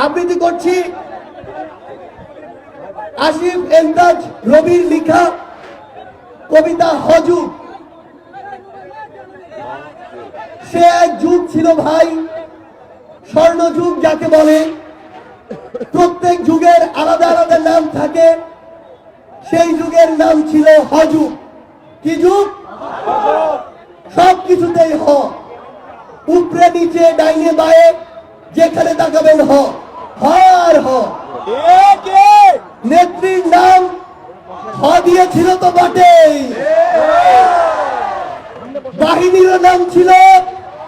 আবৃত্তি করছি আসিফ এন্দাজ রবির লেখা কবিতা হজুগ। সে এক যুগ ছিল ভাই, স্বর্ণযুগ যাকে বলে। প্রত্যেক যুগের আলাদা আলাদা নাম থাকে, সেই যুগের নাম ছিল হজুগ। কি যুগ? সব কিছুতেই হ, উপরে নিচে ডাইনে বায়ে যেখানে তাকাবেন হ, আর হ। নেত্রীর নাম হ দিয়েছিল তো বটেই, বাহিনীর নাম ছিল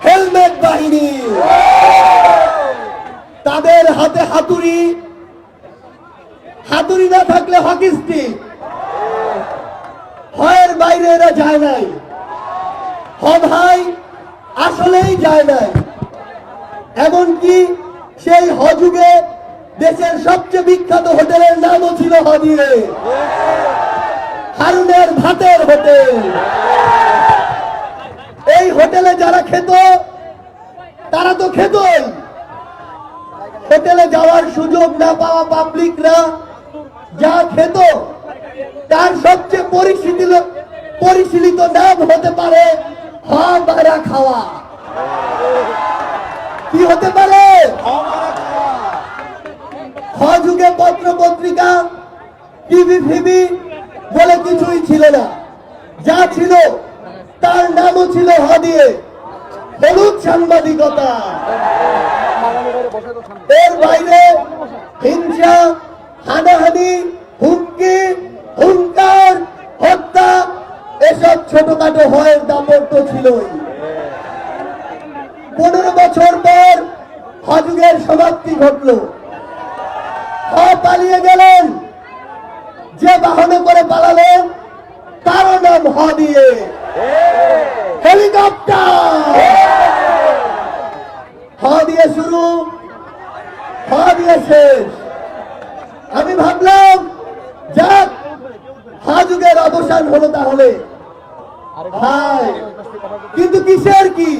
হেলমেট বাহিনী। তাদের হাতে হাতুড়ি, হাতুড়ি না থাকলে হকি স্টিক। হয়ের বাইরে এরা যায় নাই, হ ভাই আসলেই যায় নাই। এমনকি সেই হজুগে দেশের সবচেয়ে বিখ্যাত হোটেলের নামও ছিল হ দিয়ে, হারুনের ভাতের হোটেল। এই হোটেলে যারা খেত তারা তো খেতই, হোটেলে যাওয়ার সুযোগ না পাওয়া পাবলিকরা যা খেত তার সবচেয়ে পরিশীলিত নাম হতে পারে হ মারা খাওয়া। কি হতে পারে? হ যুগে পত্র পত্রিকা, টিভি ফিভি বলে কিছুই ছিল না। যা ছিল তার নামও ছিল হ দিয়ে, হলুদ সাংবাদিকতা। এর বাইরে হিংসা, হানাহানি, হুমকি, হুঙ্কার, হত্যা এসব ছোটখাটো হয়ের দাপত্য ছিলই। 15 বছর পর হজুগের সমাপ্তি ঘটল। হ পালিয়ে গেলেন, যে বাহনে করে পালালেন তারও নাম হ দিয়ে, হেলিকপ্টার। হ দিয়ে শুরু, হ দিয়ে শেষ। আমি ভাবলাম যাক হ যুগের অবসান হলো তাহলে। হায়, কিন্তু কিসের কি?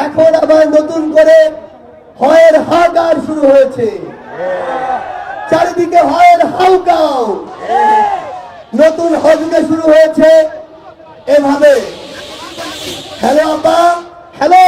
এখন আবার নতুন করে হয়ের হাহাকার শুরু হয়েছে, চারিদিকে হয়ের হাউকাও। নতুন হজুগে শুরু হয়েছে এভাবে, হ্যালো আপা, হ্যালো।